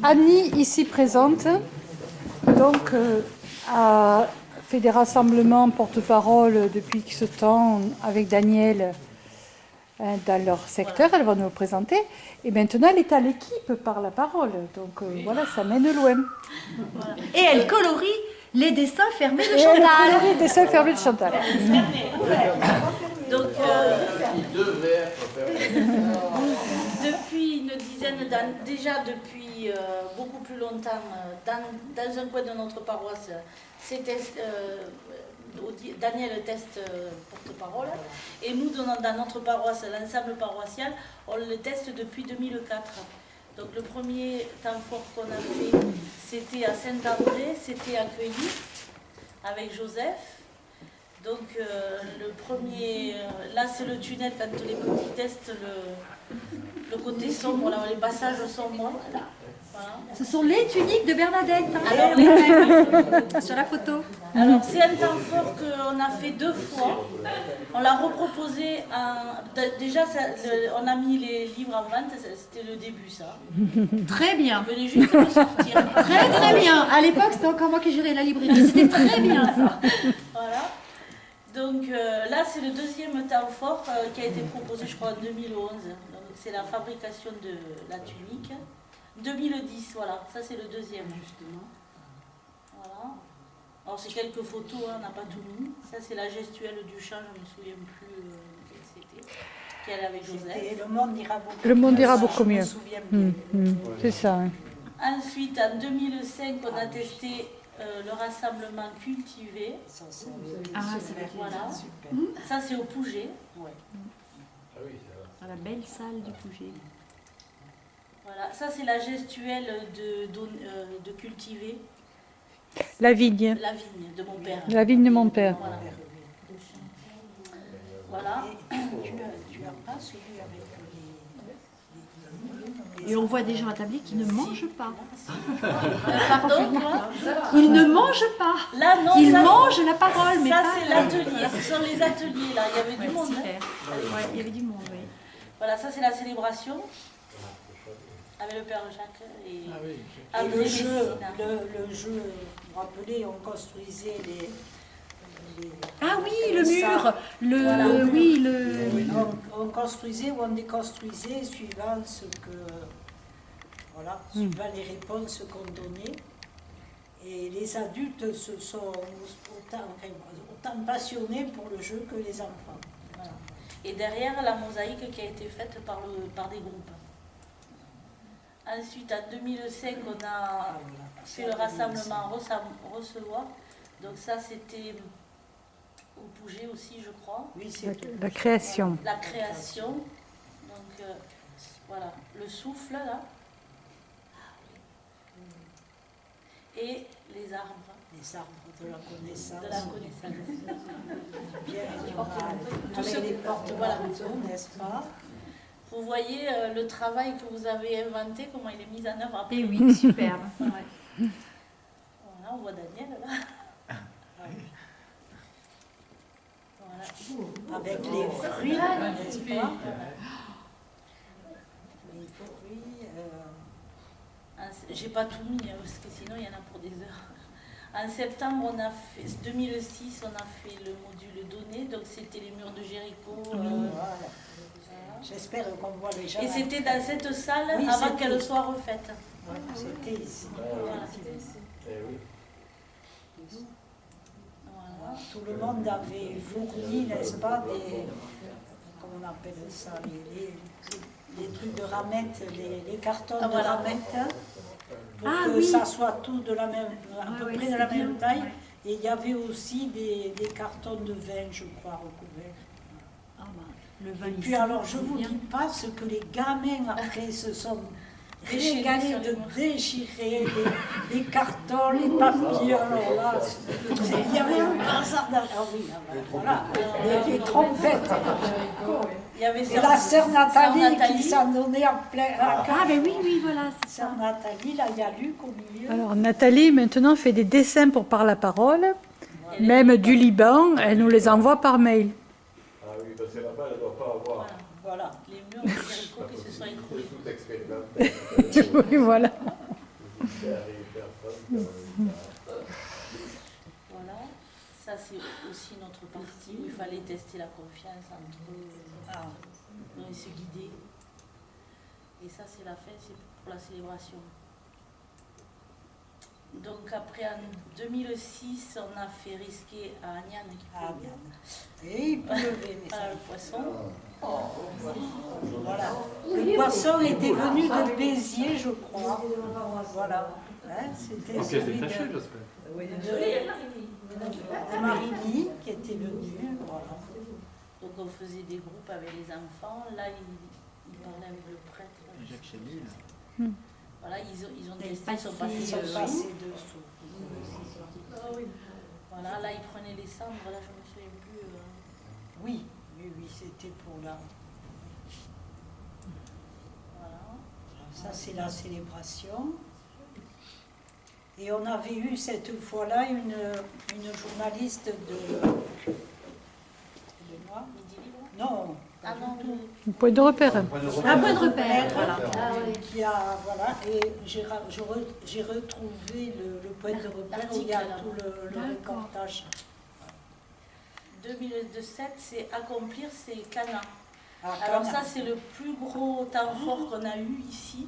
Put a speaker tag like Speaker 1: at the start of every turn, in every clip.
Speaker 1: Annie, ici présente, donc a fait des rassemblements porte-parole depuis ce temps avec Daniel dans leur secteur. Elle va nous le présenter. Et maintenant, elle est à l'équipe par la parole. Donc voilà, ça mène loin.
Speaker 2: Voilà. Et elle colorie les dessins fermés de
Speaker 1: Et
Speaker 2: Chantal.
Speaker 1: elle colorie les dessins fermés de Chantal.
Speaker 2: Donc, depuis une dizaine d'années, déjà depuis beaucoup plus longtemps, dans un coin de notre paroisse, Daniel teste porte-parole. Et nous, dans notre paroisse, l'ensemble paroissial, on le teste depuis 2004. Donc le premier temps fort qu'on a fait, c'était à Saint-André, c'était accueilli avec Joseph. Donc le premier, là c'est le tunnel quand les petits testent le côté sombre, là, les passages sombres. Voilà.
Speaker 3: Ce sont les tuniques de Bernadette,
Speaker 2: Alors, les mêmes.
Speaker 3: sur la photo.
Speaker 2: Alors c'est un temps fort qu'on a fait 2 fois. On l'a reproposé. Déjà, on a mis les livres en vente, c'était le début ça.
Speaker 3: Très bien.
Speaker 2: On venait juste de sortir.
Speaker 3: Très très bien. À l'époque, c'était encore moi qui gérais la librairie. C'était très bien ça.
Speaker 2: Voilà. Donc là, c'est le deuxième temps fort qui a été proposé, je crois, en 2011. Donc c'est la fabrication de la tunique. 2010, voilà, ça c'est le deuxième justement. Voilà. Alors c'est quelques photos, hein, on n'a pas tout mis. Ça c'est la gestuelle du chant, je ne me souviens plus quelle c'était. Qu'elle avec Joseph.
Speaker 4: Le monde ira beaucoup mieux.
Speaker 1: Le monde ira beaucoup mieux.
Speaker 4: Je me souviens bien.
Speaker 1: C'est ça. Hein.
Speaker 2: Ensuite, en 2005, on a testé le rassemblement cultivé.
Speaker 4: Ça,
Speaker 3: Ah, ça va être
Speaker 2: Voilà.
Speaker 4: super.
Speaker 2: Ça c'est au Pouget.
Speaker 4: Ouais.
Speaker 3: Dans la belle salle du Pouget.
Speaker 2: Voilà. Ça c'est la gestuelle de cultiver.
Speaker 1: La vigne.
Speaker 2: La vigne de mon père.
Speaker 1: La vigne de mon père.
Speaker 2: Voilà. Voilà.
Speaker 4: Tu as pas celui avec
Speaker 3: Et on voit des gens attablés qui ne mangent pas.
Speaker 2: Pardon, quoi?
Speaker 3: Ils ne mangent pas.
Speaker 2: Là, non,
Speaker 3: Ils
Speaker 2: ça,
Speaker 3: mangent la parole, mais
Speaker 2: ça
Speaker 3: pas.
Speaker 2: c'est l'atelier. Ce sont les ateliers, là. Il y avait
Speaker 3: Ouais,
Speaker 2: du monde.
Speaker 3: super.
Speaker 2: Hein.
Speaker 3: Ouais, il y avait du monde, oui.
Speaker 2: Voilà, ça c'est la célébration. Avec le Père Jacques et
Speaker 4: Et le jeu, vous vous rappelez, on construisait les
Speaker 3: Ah oui, le mur.
Speaker 4: ça.
Speaker 3: Le,
Speaker 2: Voilà.
Speaker 3: oui, le.
Speaker 4: on construisait ou on déconstruisait suivant ce que, voilà, suivant les réponses qu'on donnait. Et les adultes se sont autant passionnés pour le jeu que les enfants.
Speaker 2: Voilà. Et derrière la mosaïque qui a été faite par des groupes. Ensuite, en 2005, on a fait le rassemblement recevoir. Donc ça, c'était au Pouget aussi, je crois.
Speaker 4: Oui, c'est tout.
Speaker 1: La création.
Speaker 2: La création. Donc voilà, le souffle là. Et les arbres.
Speaker 4: Les arbres de la connaissance.
Speaker 2: De la connaissance.
Speaker 4: Bien,
Speaker 2: Tout ce-
Speaker 4: avec les portes
Speaker 2: voilà.
Speaker 4: voilà. N'est-ce pas?
Speaker 2: Vous voyez le travail que vous avez inventé, comment il est mis en œuvre après.
Speaker 3: Et oui, superbe. Ouais.
Speaker 2: Voilà, on voit Daniel là. Voilà.
Speaker 4: Avec les fruits, n'est-ce pas? Les fruits.
Speaker 2: J'ai pas tout mis, hein, parce que sinon il y en a pour des heures. En septembre, on a fait, 2006, on a fait le module donné, donc c'était les murs de Jéricho.
Speaker 4: Voilà. J'espère qu'on voit les gens.
Speaker 2: Et c'était dans cette salle
Speaker 4: Oui,
Speaker 2: avant
Speaker 4: c'était.
Speaker 2: qu'elle soit refaite.
Speaker 4: Ouais, c'était ici.
Speaker 2: Voilà. Voilà.
Speaker 4: Tout le monde avait fourni, n'est-ce pas, des. Comment on appelle ça, les trucs de ramette, les cartons
Speaker 2: Ah, voilà.
Speaker 4: de ramette, pour
Speaker 3: Ah,
Speaker 4: que
Speaker 3: oui.
Speaker 4: ça soit tout de la même, à
Speaker 3: Ouais,
Speaker 4: peu
Speaker 3: ouais,
Speaker 4: près de
Speaker 3: c'est
Speaker 4: la même
Speaker 3: bien.
Speaker 4: taille.
Speaker 3: Ouais.
Speaker 4: Et il y avait aussi des cartons de vin, je crois, recouverts.
Speaker 3: Ah, bah, le vin
Speaker 4: Et
Speaker 3: ici,
Speaker 4: puis alors, je
Speaker 3: c'est
Speaker 4: vous
Speaker 3: bien.
Speaker 4: dis pas ce que les gamins après se sont
Speaker 2: Déchirés
Speaker 4: régalés
Speaker 2: sur les
Speaker 4: de
Speaker 2: murs.
Speaker 4: déchirer les cartons, les papiers. Alors là, il y avait un bazar dans... Ah oui, voilà, les trompettes.
Speaker 2: Il y avait
Speaker 4: Et la sœur Nathalie qui s'en donnait en plein...
Speaker 3: Ah, ben oui, oui, voilà, c'est ça.
Speaker 4: Sœur Nathalie, là, il y a Luc au milieu.
Speaker 1: Alors Nathalie maintenant fait des dessins pour Par la parole, même du Liban. Elle nous les envoie par mail.
Speaker 5: Ah oui, parce que là-bas, elle ne doit pas avoir
Speaker 4: Voilà.
Speaker 2: les murs de Jéricho qui se sont écroulés.
Speaker 5: tout expérimenté.
Speaker 1: Oui, voilà.
Speaker 2: Voilà. Ça, c'est aussi notre partie où il fallait tester la confiance entre eux et se guider. Et ça, c'est la fin, c'est pour la célébration. Donc après, en 2006, on a fait risquer à Agnane qui pleuvait.
Speaker 4: Et il pleuvait, mais
Speaker 2: Voilà, le poisson.
Speaker 4: voilà. Le poisson était venu de Béziers, je crois. Voilà. Hein, c'était
Speaker 6: Ok,
Speaker 4: celui
Speaker 6: c'est
Speaker 4: de,
Speaker 6: taché, j'espère.
Speaker 4: de Marigny qui était venu. Voilà.
Speaker 2: Donc on faisait des groupes avec les enfants. Là, il parlait avec le prêtre.
Speaker 6: Jacques Chély, là.
Speaker 2: Voilà, ils ont
Speaker 3: Et
Speaker 2: testé, ils sont
Speaker 3: passé,
Speaker 4: Ils sont
Speaker 2: passés
Speaker 4: passés dessous.
Speaker 2: Voilà, là, ils prenaient les cendres. Là, je me souviens plus.
Speaker 4: Oui, c'était pour là.
Speaker 2: Voilà.
Speaker 4: Ça, c'est la célébration. Et on avait eu cette fois-là une journaliste de moi.
Speaker 2: Midi libre.
Speaker 4: Non,
Speaker 2: Ah non,
Speaker 1: Un point de repère.
Speaker 3: Un point de repère, voilà.
Speaker 4: qui a, voilà, et j'ai retrouvé le point de repère où il y a tout le
Speaker 3: D'accord.
Speaker 4: reportage.
Speaker 2: 2007, c'est accomplir, c'est Cana.
Speaker 4: Ah,
Speaker 2: Alors
Speaker 4: quand
Speaker 2: ça,
Speaker 4: même.
Speaker 2: c'est le plus gros temps fort qu'on a eu ici.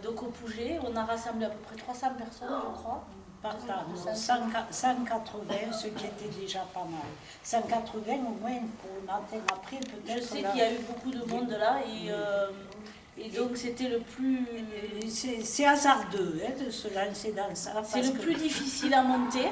Speaker 2: Donc au Pouget, on a rassemblé à peu près 300 personnes, je crois.
Speaker 4: Par là, non, 180, ce qui était déjà pas mal. 180 au moins pour le matin après, peut-être.
Speaker 2: Je sais
Speaker 4: là.
Speaker 2: qu'il y a eu beaucoup de monde là et donc c'était le plus...
Speaker 4: Et c'est hasardeux hein, de se lancer dans ça.
Speaker 2: C'est
Speaker 4: parce
Speaker 2: le
Speaker 4: que-
Speaker 2: plus difficile à monter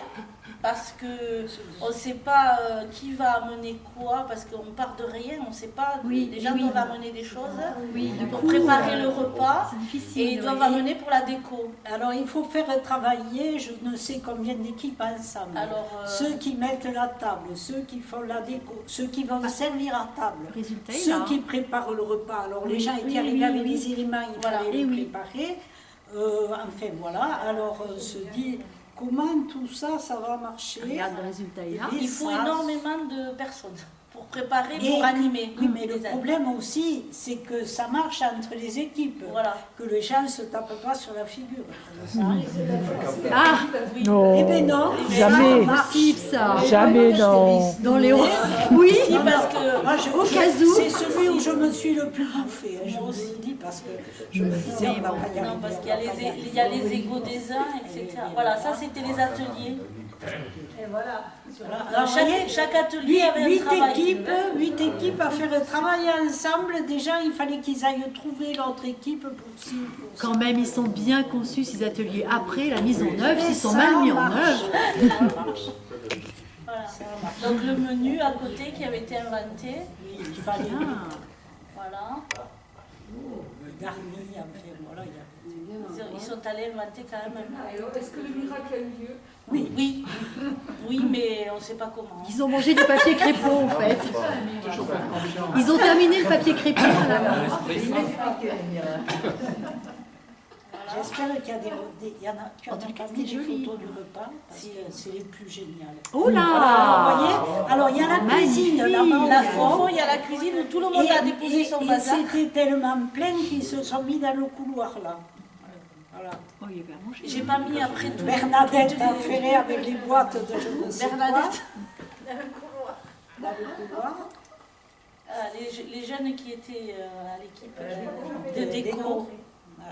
Speaker 2: parce que on ne sait pas qui va amener quoi, parce qu'on part de rien, on ne sait pas.
Speaker 3: Oui,
Speaker 2: les gens
Speaker 3: oui.
Speaker 2: doivent amener des choses
Speaker 3: Oui, du
Speaker 2: pour
Speaker 3: coup,
Speaker 2: préparer le repas
Speaker 3: c'est difficile.
Speaker 2: et ils doivent
Speaker 3: oui.
Speaker 2: amener pour la déco.
Speaker 4: Alors il faut faire travailler je ne sais combien d'équipes ensemble.
Speaker 2: Alors,
Speaker 4: Ceux qui mettent la table, ceux qui font la déco, ceux qui vont servir à table,
Speaker 3: Le résultat est
Speaker 4: ceux
Speaker 3: là.
Speaker 4: qui préparent le repas. Alors les
Speaker 3: Oui,
Speaker 4: gens étaient
Speaker 3: oui,
Speaker 4: arrivés
Speaker 3: oui,
Speaker 4: avec
Speaker 3: oui.
Speaker 4: les éléments, il
Speaker 2: Voilà.
Speaker 4: fallait
Speaker 3: Et
Speaker 4: les
Speaker 3: oui.
Speaker 4: préparer. Enfin voilà, alors se dit comment tout ça, ça va marcher.
Speaker 3: Regarde, le résultat est là.
Speaker 4: Et
Speaker 2: Il faut
Speaker 4: ça-
Speaker 2: énormément de personnes pour préparer,
Speaker 4: Et-
Speaker 2: pour animer.
Speaker 4: Oui, mais le
Speaker 2: les aides.
Speaker 4: problème aussi, c'est que ça marche entre les équipes.
Speaker 2: Voilà.
Speaker 4: Que les gens ne se tapent pas sur la figure. Ça arrive.
Speaker 3: Ah,
Speaker 2: Oui.
Speaker 1: Non,
Speaker 4: Eh bien non,
Speaker 1: jamais,
Speaker 3: possible ça.
Speaker 1: jamais, non.
Speaker 3: Dans les hauts. Oui,
Speaker 2: Si, parce que
Speaker 4: Moi,
Speaker 3: Au cas où.
Speaker 4: c'est celui où je me suis le plus bouffé. Hein, je vous le dis parce que je me disais, on va pas y
Speaker 2: non,
Speaker 4: arriver.
Speaker 2: parce
Speaker 4: on
Speaker 2: qu'il y a
Speaker 4: va pas y
Speaker 2: les,
Speaker 4: arriver.
Speaker 2: il y a les égos des uns, etc. Voilà, ça c'était les ateliers.
Speaker 4: Voilà.
Speaker 2: Alors,
Speaker 4: Alors, vous voyez,
Speaker 2: chaque atelier avait un
Speaker 4: huit
Speaker 2: travail.
Speaker 4: équipes à faire travailler ensemble. Déjà, il fallait qu'ils aillent trouver l'autre équipe pour ci, pour ça.
Speaker 3: quand même, ils sont bien conçus ces ateliers. Après, la mise en œuvre,
Speaker 4: Et
Speaker 3: ils sont
Speaker 4: ça
Speaker 3: mal mis en
Speaker 4: marche.
Speaker 3: œuvre.
Speaker 4: Ça marche.
Speaker 2: Voilà. Donc le menu à côté qui avait été inventé.
Speaker 4: Il fallait
Speaker 3: Ah.
Speaker 2: Voilà.
Speaker 4: le garni, enfin, voilà, il y avait-
Speaker 2: Ils sont allés inventer quand même un...
Speaker 1: Est-ce que le miracle a eu lieu?
Speaker 2: Oui, oui. Oui, mais on ne sait pas comment.
Speaker 3: Ils ont mangé du papier crépon, en fait. Ils ont terminé le papier crépon à la main.
Speaker 4: J'espère qu'il y a il y en a, tu en
Speaker 3: En tout
Speaker 4: as
Speaker 3: cas,
Speaker 4: pas mis
Speaker 3: c'était
Speaker 4: des
Speaker 3: joli.
Speaker 4: photos du repas parce que c'est les plus géniales.
Speaker 3: Oh
Speaker 4: Alors, vous
Speaker 3: là!
Speaker 4: voyez, alors il y a la cuisine là-bas au
Speaker 2: La
Speaker 4: fond.
Speaker 2: fond, il y a la cuisine où tout le monde a déposé son
Speaker 4: et
Speaker 2: bazar.
Speaker 4: c'était tellement plein qu'ils se sont mis dans le couloir là. Voilà.
Speaker 3: Oh, il y avait à manger.
Speaker 2: J'ai pas mis après tout.
Speaker 4: Bernadette a ferré avec les boîtes de je ne sais
Speaker 2: Bernadette.
Speaker 4: quoi dans le couloir.
Speaker 2: Les jeunes qui étaient à l'équipe de déco.
Speaker 4: Ah,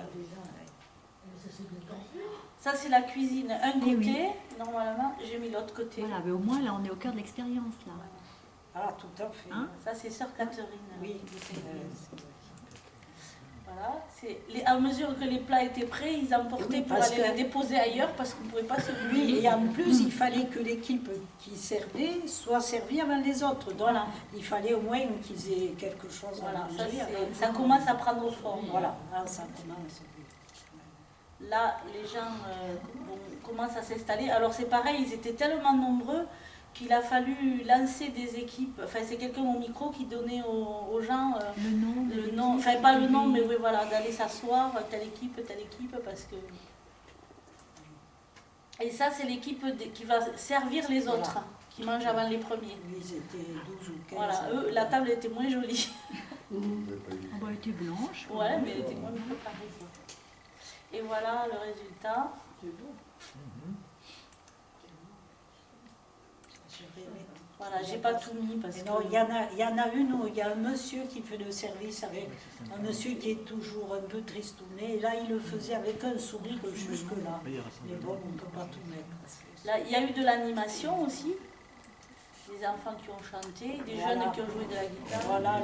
Speaker 2: Ça, c'est la cuisine. Un
Speaker 3: Eh
Speaker 2: côté,
Speaker 3: oui.
Speaker 2: normalement, j'ai mis l'autre côté.
Speaker 3: Voilà, mais au moins, là, on est au cœur de l'expérience, là.
Speaker 4: Ah, tout à fait.
Speaker 3: Hein?
Speaker 2: Ça, c'est Sœur Catherine.
Speaker 4: Oui.
Speaker 2: Voilà. À mesure que les plats étaient prêts, ils emportaient
Speaker 4: Oui,
Speaker 2: pour
Speaker 4: parce
Speaker 2: aller
Speaker 4: que-
Speaker 2: les déposer ailleurs parce qu'on ne pouvait pas se
Speaker 4: Oui,
Speaker 2: plier.
Speaker 4: et en plus, il fallait que l'équipe qui servait soit servie avant les autres. Donc,
Speaker 2: Voilà.
Speaker 4: il fallait au moins qu'ils aient quelque chose
Speaker 2: Voilà,
Speaker 4: à
Speaker 2: ça,
Speaker 4: manger.
Speaker 2: ça commence à prendre forme.
Speaker 4: Voilà, ah, ça commence.
Speaker 2: Là, les gens commencent à s'installer. Alors c'est pareil, ils étaient tellement nombreux qu'il a fallu lancer des équipes. Enfin, c'est quelqu'un au micro qui donnait aux gens
Speaker 3: Le nom. de
Speaker 2: le nom,
Speaker 3: l'équipe,
Speaker 2: enfin pas le nom,
Speaker 3: oui.
Speaker 2: mais oui, voilà, d'aller s'asseoir, telle équipe, parce que... Et ça, c'est l'équipe qui va servir les autres, qui mangent avant les premiers.
Speaker 4: Ils étaient 12 ou 15.
Speaker 2: Voilà, eux, la table était moins jolie.
Speaker 3: Oh, bah, elle était blanche.
Speaker 2: Ouais, mais elle était moins préparée. Et voilà le résultat. Voilà, j'ai pas tout mis parce que...
Speaker 4: Non, il y en a une où il y a un monsieur qui fait le service avec un monsieur qui est toujours un peu tristouné. Et là, il le faisait avec un sourire jusque-là. Mais bon, on ne peut pas tout mettre.
Speaker 2: Là, il y a eu de l'animation aussi. Des enfants qui ont chanté, des jeunes qui ont joué de la guitare.
Speaker 4: Voilà,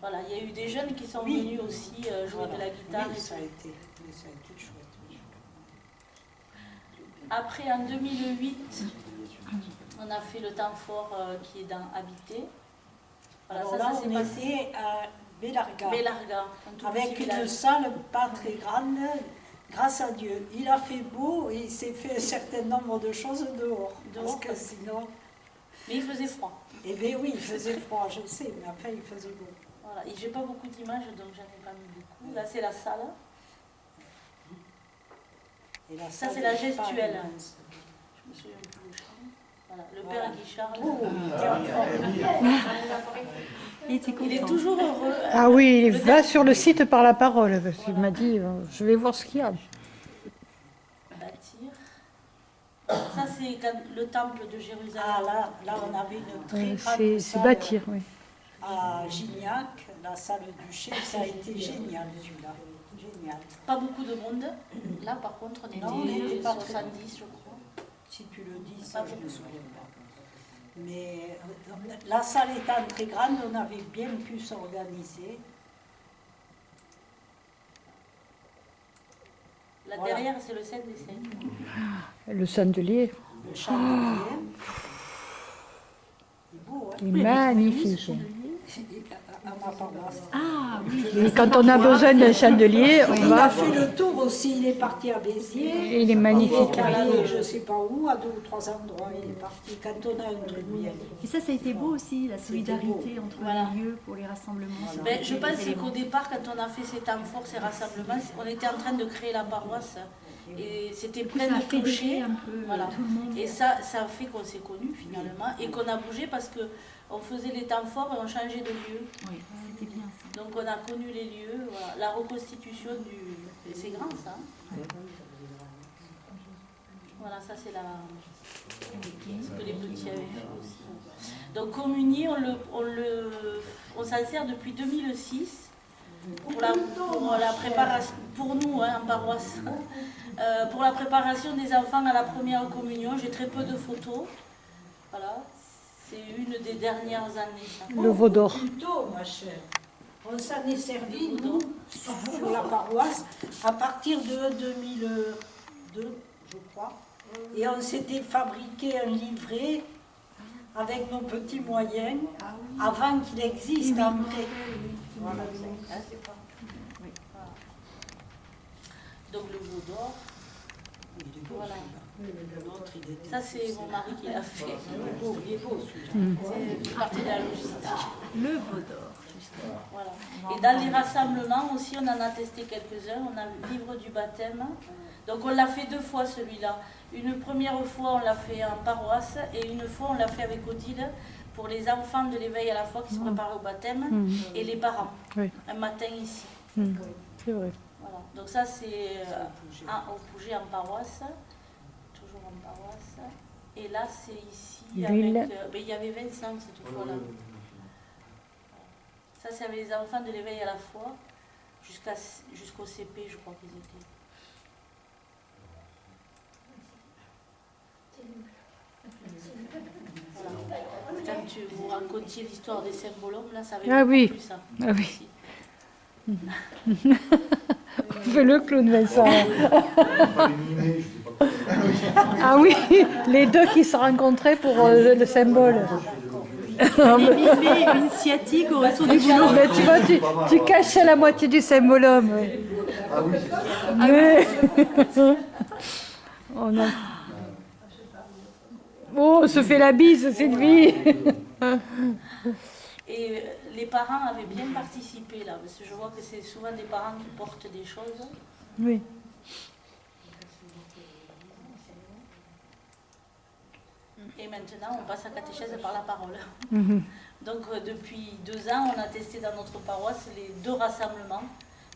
Speaker 2: Voilà, il y a eu des jeunes qui sont venus aussi jouer de la guitare.
Speaker 4: Oui,
Speaker 2: Et
Speaker 4: ça a
Speaker 2: tout.
Speaker 4: été chouette.
Speaker 2: Après, en 2008, on a fait le temps fort qui est dans Habité. Voilà,
Speaker 4: Alors
Speaker 2: ça,
Speaker 4: là,
Speaker 2: ça s'est
Speaker 4: on
Speaker 2: passé
Speaker 4: était à Bélarga,
Speaker 2: Bélarga, un tout
Speaker 4: avec
Speaker 2: petit
Speaker 4: une
Speaker 2: village.
Speaker 4: salle pas très grande, grâce à Dieu. Il a fait beau et il s'est fait un certain nombre de choses dehors. Parce que sinon...
Speaker 2: Mais il faisait froid.
Speaker 4: Eh bien oui, il faisait froid, je sais, mais enfin il faisait beau.
Speaker 2: Voilà. Et j'ai pas beaucoup d'images, donc j'en ai pas mis beaucoup. Là, c'est la salle.
Speaker 4: Et la
Speaker 2: Ça,
Speaker 4: salle
Speaker 2: c'est la
Speaker 4: est pas
Speaker 2: gestuelle.
Speaker 4: immense.
Speaker 2: Je me souviens plus le chant. Voilà, le père Guy Charles.
Speaker 4: Oh, t'es en forme.
Speaker 2: Il est toujours heureux.
Speaker 1: Ah oui, il va sur le site par la parole, parce qu'il m'a dit, je vais voir ce qu'il y a.
Speaker 2: Bâtir. Ça, c'est le temple de Jérusalem.
Speaker 4: Ah là, on avait une très grande
Speaker 1: C'est
Speaker 4: salle
Speaker 1: bâtir, oui.
Speaker 4: à Gignac, la salle du chef, ça a été génial celui-là. Génial.
Speaker 2: Pas beaucoup de monde. Là, par contre, on
Speaker 4: Non, on
Speaker 2: était
Speaker 4: était pas très
Speaker 2: 70, je crois.
Speaker 4: Si tu le dis, ça je ne me souviens pas. Mais la salle étant très grande, on avait bien pu s'organiser.
Speaker 2: Là,
Speaker 4: Voilà.
Speaker 2: derrière, c'est le Saint des Saints.
Speaker 1: Le chandelier,
Speaker 4: Le chandelier. C'est beau, hein?
Speaker 1: il est magnifique.
Speaker 4: À ma paroisse.
Speaker 3: Ah oui,
Speaker 1: Et quand on a besoin d'un chandelier, on
Speaker 4: Il a
Speaker 1: va...
Speaker 4: fait le tour aussi, il est parti à Béziers.
Speaker 1: Il est magnifique.
Speaker 4: Il est allé je ne sais pas où, à 2 ou 3 endroits, il est parti. Quand on a un truc bien.
Speaker 3: et ça a été beau aussi, la solidarité
Speaker 4: beau.
Speaker 3: entre
Speaker 2: Voilà.
Speaker 3: les lieux pour les rassemblements. ça
Speaker 2: Ben,
Speaker 3: a
Speaker 2: je
Speaker 3: été
Speaker 2: pense
Speaker 3: des éléments.
Speaker 2: qu'au départ, quand on a fait ces temps forts, ces rassemblements, on était en train de créer la paroisse. Et c'était
Speaker 3: Du coup,
Speaker 2: plein
Speaker 3: ça a
Speaker 2: de
Speaker 3: fédéré
Speaker 2: clochers.
Speaker 3: un peu
Speaker 2: Voilà.
Speaker 3: tout le monde.
Speaker 2: Et ça a fait qu'on s'est connus finalement et qu'on a bougé parce qu'on faisait les temps forts et on changeait de lieu.
Speaker 3: Oui, c'était bien ça.
Speaker 2: Donc on a connu les lieux, voilà. La reconstitution du... C'est grand ça. Hein. Voilà, ça c'est ce que les petits avaient fait aussi. Donc communier, on s'en sert depuis 2006 pour la préparation, pour nous hein, en paroisse, pour la préparation des enfants à la première communion. J'ai très peu de photos. Voilà, c'est une des dernières années. Ça.
Speaker 1: Le veau d'or.
Speaker 4: Plutôt, ma chère. On s'en est servi, nous, sur la paroisse, à partir de 2002, je crois. Et on s'était fabriqué un livret avec nos petits moyens avant qu'il existe en vrai. Voilà.
Speaker 2: Donc le veau d'or.
Speaker 4: Il est beau,
Speaker 2: Voilà.
Speaker 4: celui-là. L'autre, il est
Speaker 2: Ça c'est mon mari qui l'a fait.
Speaker 4: il est beau celui-là.
Speaker 2: C'est partie de la logistique.
Speaker 3: Le veau d'or, justement.
Speaker 2: Voilà. Et dans les rassemblements aussi, on en a testé quelques-uns. On a le livre du baptême. Donc on l'a fait 2 fois celui-là. Une première fois, on l'a fait en paroisse et une fois, on l'a fait avec Odile pour les enfants de l'éveil à la foi qui se préparaient au baptême et les parents.
Speaker 1: Oui.
Speaker 2: Un matin ici.
Speaker 1: C'est vrai.
Speaker 2: Voilà. Donc ça, c'est au Pouget en paroisse. Toujours en paroisse. Et là, c'est ici
Speaker 1: L'huile.
Speaker 2: avec... il y avait Vincent cette fois-là. Ça, c'est avec les enfants de l'éveil à la foi, jusqu'au CP, je crois qu'ils étaient. Voilà. Quand vous racontiez l'histoire des symbolums, là, ça avait
Speaker 1: Ah oui.
Speaker 2: plus ça.
Speaker 1: Ah oui.
Speaker 2: Ici.
Speaker 1: Fais le clown, Vincent.
Speaker 5: Fallait mimer, je sais pas quoi.
Speaker 1: Ah oui, les deux qui se rencontraient pour le symbole.
Speaker 3: Mimé une sciatique au retour du boulot.
Speaker 1: Mais tu vois, tu cachais la moitié du symbolum. Oui.
Speaker 5: Ah oui, c'est ça.
Speaker 1: Mais... On a... Oh, on se fait la bise, Sylvie.
Speaker 2: Et les parents avaient bien participé là, parce que je vois que c'est souvent des parents qui portent des choses.
Speaker 1: Oui.
Speaker 2: Et maintenant, on passe à catéchèse par la parole. Donc depuis 2 ans, on a testé dans notre paroisse les 2 rassemblements.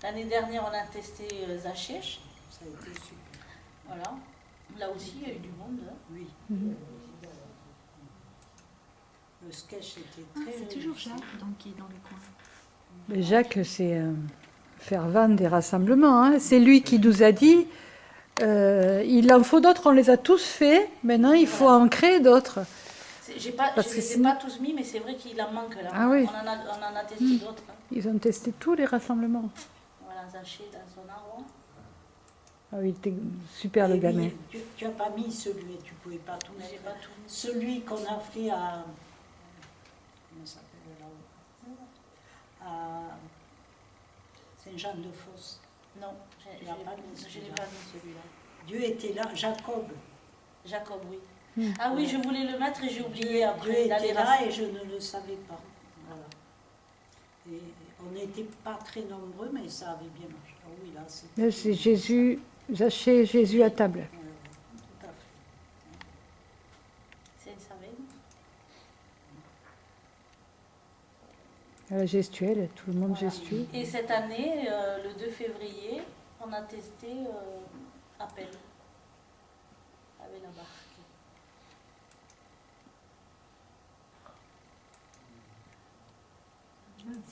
Speaker 2: L'année dernière, on a testé Zachech.
Speaker 4: Ça a été super.
Speaker 2: Voilà. Là aussi, il y a eu du monde. Hein.
Speaker 4: Oui. Le sketch était
Speaker 3: Ah,
Speaker 4: très
Speaker 3: c'est toujours
Speaker 4: réussi.
Speaker 3: Jacques donc, qui est dans le coin.
Speaker 1: Mais Jacques, c'est fervent des rassemblements. Hein. C'est lui qui nous a dit il en faut d'autres, on les a tous faits. Maintenant, il faut en créer d'autres.
Speaker 2: Je
Speaker 1: Parce
Speaker 2: ne
Speaker 1: que
Speaker 2: les ai
Speaker 1: sinon-
Speaker 2: pas tous mis, mais c'est vrai qu'il en manque là.
Speaker 1: Ah oui.
Speaker 2: On en a testé d'autres. Hein.
Speaker 1: Ils ont testé tous les rassemblements.
Speaker 2: Voilà, Zachech dans son arbre.
Speaker 1: Ah oui, il était super le
Speaker 4: Et
Speaker 1: gamin.
Speaker 4: oui, tu n'as pas mis celui, tu ne pouvais pas tout
Speaker 2: Mais j'ai
Speaker 4: mettre.
Speaker 2: pas tout mis.
Speaker 4: Celui qu'on a fait à. Comment ça s'appelle là-haut? À Saint-Jean-de-Fosse.
Speaker 2: Non,
Speaker 4: Il a pas mis
Speaker 2: je n'ai
Speaker 4: celui-là.
Speaker 2: pas mis celui-là.
Speaker 4: Dieu était là, Jacob.
Speaker 2: Jacob, oui. Ah oui, je voulais le mettre et j'ai oublié
Speaker 4: Dieu
Speaker 2: après. dans les
Speaker 4: était là
Speaker 2: racines.
Speaker 4: et je ne le savais pas. Voilà. Et on n'était pas très nombreux, mais ça avait bien marché. Ah oui, là, c'était.
Speaker 1: Là, c'est Jésus, Zachech, Jésus à table.
Speaker 4: Ouais, tout à fait.
Speaker 2: C'est une savane.
Speaker 1: À la gestuelle, tout le monde
Speaker 2: Voilà.
Speaker 1: gestue.
Speaker 2: Et cette année, le 2 février, on a testé Appel avec la barque.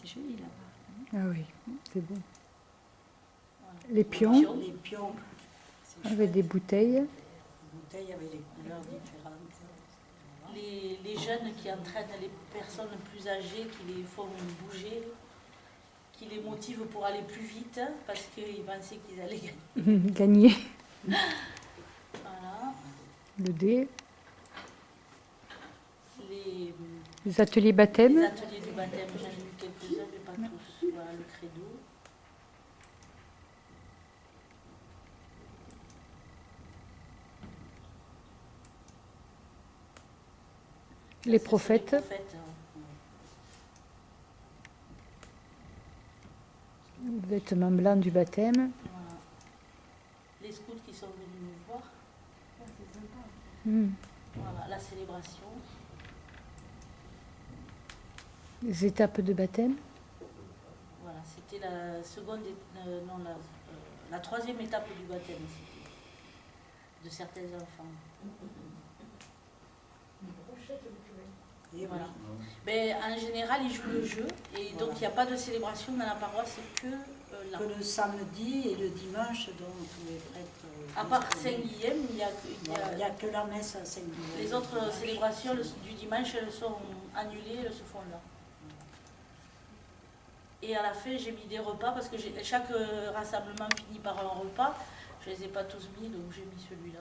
Speaker 3: C'est joli là-bas.
Speaker 1: Ah oui, c'est beau.
Speaker 2: Voilà.
Speaker 1: Les pions,
Speaker 4: Les pions, c'est
Speaker 1: avec
Speaker 4: chouette.
Speaker 1: des bouteilles.
Speaker 4: Les bouteilles avec des couleurs différentes. Voilà.
Speaker 2: Les jeunes qui entraînent les personnes plus âgées, qui les font bouger, qui les motivent pour aller plus vite, hein, parce qu'ils pensaient qu'ils allaient gagner.
Speaker 1: Gagner
Speaker 2: Voilà.
Speaker 1: le dé.
Speaker 2: Les
Speaker 1: Les ateliers baptême.
Speaker 2: ateliers du baptême, j'en ai vu quelques-uns, mais pas tous. Voilà, le credo.
Speaker 1: Les
Speaker 2: Ça, c'est
Speaker 1: prophètes.
Speaker 2: Les prophètes, hein.
Speaker 1: Vêtements blancs du baptême.
Speaker 2: Voilà. Les scouts qui sont venus nous voir. Voilà, la célébration.
Speaker 1: Les étapes de baptême.
Speaker 2: Voilà, c'était la seconde, non, la troisième étape du baptême, c'était, de certains enfants.
Speaker 4: Et
Speaker 2: Voilà.
Speaker 4: oui.
Speaker 2: Mais en général, ils jouent le jeu, et donc il n'y a pas de célébration dans la paroisse, c'est que là.
Speaker 4: Que le samedi et le dimanche, donc tous les prêtres.
Speaker 2: À part Saint-Guilhem, il y a
Speaker 4: Il n'y a que la messe à Saint-Guilhem.
Speaker 2: les autres célébrations du dimanche, elles sont annulées, elles se font là. Et à la fin, j'ai mis des repas parce que chaque rassemblement finit par un repas. Je ne les ai pas tous mis, donc j'ai mis celui-là.